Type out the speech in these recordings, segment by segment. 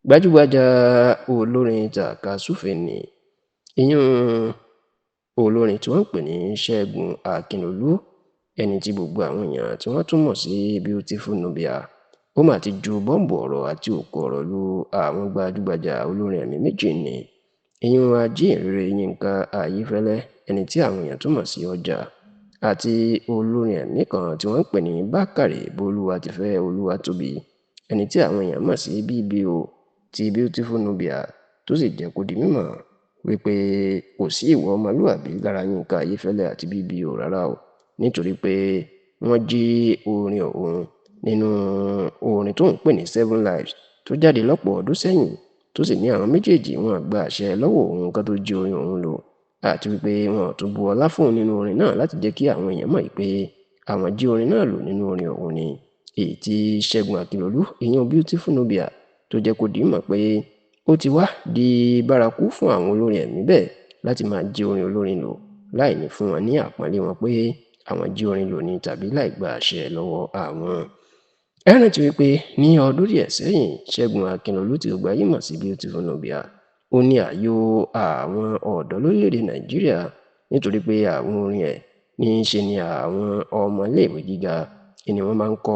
Gbajúgbajà olórin tàkasúfèé ni ìyún olórin tí wọ́n ń pè ní Ṣẹ́gun Akínlolú, ẹni tí gbogbo àwọn èèyàn tí wọ́n tún mọ̀ sí Beautiful Nubia. Ó mà ti ju bọ́ǹbù ọ̀rọ̀ àti òkò ọ̀rọ̀ lu àwọn gbajúgbajà olórin ẹ̀mí méjì ni ìyún ajíhìnrere Yínká Ayéfẹ́lẹ́, ẹni tí àwọn èèyàn tún mọ̀ sí Ọjà, àti olórin ẹ̀mí kan tí wọ́n ń pè ní Bákàrè Bolúwatifẹ́ Olúwatóbi, ẹni tí àwọn èèyàn mọ̀ sí BBO ti Beautiful Nubia, tó sì jẹ́ kó di mímọ̀ wípé kò sí ìwà ọmọlúàbí lára Yínká Ayéfẹ́lẹ́ àti BBO rárá o, nítorí pé wọ́n jí orin òun nínú orin tó ń pè ní 7 Lives tó jáde lọ́pọ̀ ọdún sẹ́yìn, tó sì ní àwọn méjèèjì wọn gba àṣẹ lọ́wọ́ òun kan tó jí orin òun lò, àti wípé wọn tún bu ọlá fún òun nínú orin náà láti jẹ́ kí àwọn èèyàn mọ̀ pé àwọn jí orin náà lò nínú orin òun ni. Èyí tí Ṣẹ́gun Akínlolú ìyún Beautiful Nubia tó jẹ́ kó di mọ̀ pé ó ti wá di bárakú fún àwọn olórin ẹ̀mí bẹ́ẹ̀ láti máa jí orin olórin lò láì ní fún wọn ní àpọ́nlé wọn pé àwọn jí orin lò ní tàbí láì gba àṣẹ lọ́wọ́ àwọn. Ẹ rántí wípé ní ọdún díẹ̀ sẹ́yìn, Ṣẹ́gun Akínlolú tí gbogbo ayé mọ̀ sí Beautiful Nubia, ó ní ààyò àwọn ọ̀dọ́ lórílẹ̀‐èdè Nàìjíríà, nítorí pé àwọn orin ẹ̀ ní í ṣe ni àwọn ọmọ iléèwé gíga ni wọ́n máa ń kọ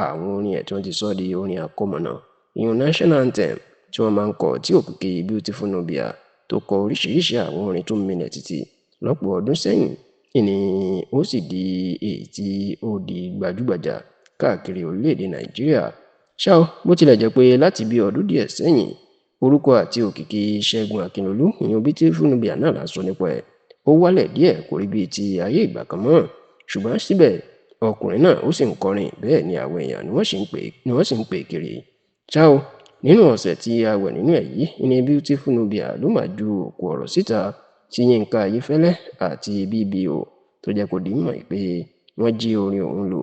àwọn orin ẹ̀ tí wọ́n ti sọ di orin àkọmọ̀nà ìyún national anthem tí wọ́n máa ń kọ, tí òkìkí Beautiful Nubia tó kọ oríṣiríṣi àwọn orin tó milẹ̀ títì lọ́pọ̀ ọdún sẹ́yìn ni ó sì di èyí tí ó di gbajúgbajà káàkiri orílẹ̀-èdè Nàìjíríà. Ṣá o, bó tilẹ̀ jẹ́ pé láti bí ọdún díẹ̀ sẹ́yìn, orúkọ àti òkìkí Ṣẹ́gun Akínlolú ìyún Beautiful Nubia náà là ń sọ nípa ẹ̀, ó wálẹ̀ díẹ̀ kò rí bíi ti ayé ìgbà kan mọ́, ṣùgbọ́n síbẹ̀ ọkùnrin náà ó sì ń kọrin, bẹ́ẹ̀ ni àwọn èèyàn ni wọ́n sì ń pè kiri. Ṣá o, nínú ọ̀sẹ̀ tí a wà nínú ẹ̀ yìí ni Beautiful Nubia ló máa ju òkò ọ̀rọ̀ síta sí Yínká Ayéfẹ́lẹ́ àti BBO, tó jẹ́ kó di mọ̀ pé wọ́n jí orin òun lò,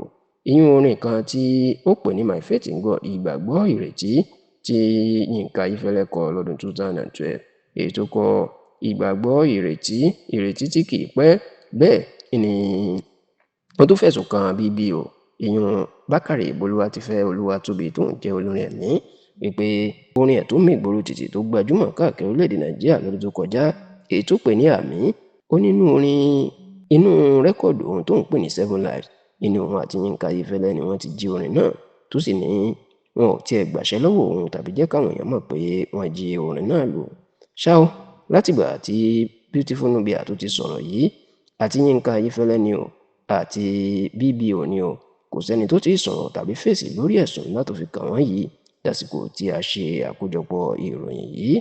ìyún orin kan tí ó pè ní My Faith in God, ìgbàgbọ́ ìrètí, tí Yínká Ayéfẹ́lẹ́ kọ lọ́dún 2012, èyí tó kọ ìgbàgbọ́ ìrètí tí kì í pẹ́. Bẹ́ẹ̀ ni wọ́n tún fẹ̀sùn kan BBO ìyún Bákàrè Bolúwatifẹ́ Olúwatóbi tó ń jẹ́ olórin ẹ̀mí wípé orin ẹ̀ tó mì ìgboro tìtì tó gbajúmọ̀ káàkiri orílẹ̀-èdè Nàìjíríà lọ́dún tó kọjá, èyí tó pè ní Àmì, ó inú rẹ́kọ̀dù ohun tó ń pè ní 7 Lives inú òun àti Yínká Ayéfẹ́lẹ́ ni wọ́n ti jí orin náà, tó sì ní wọn ò tiẹ̀ gbàṣẹ lọ́wọ́ òun tàbí jẹ́ káwọn èèyàn mọ̀ pé wọ́n jí orin náà lò. Ṣá o, látìgbà tí Beautiful Nubia tó ti sọ̀rọ̀ yìí, àti Yínká Ayéfẹ́lẹ́ ni o àti BBO ni o, kò sẹ́ni tó ti sọ̀rọ̀ tàbí fèsì lórí ẹ̀sùn láti fi kàn wọ́n yìí dásìkò tí a ṣe àkójọpọ̀ ìròyìn yìí.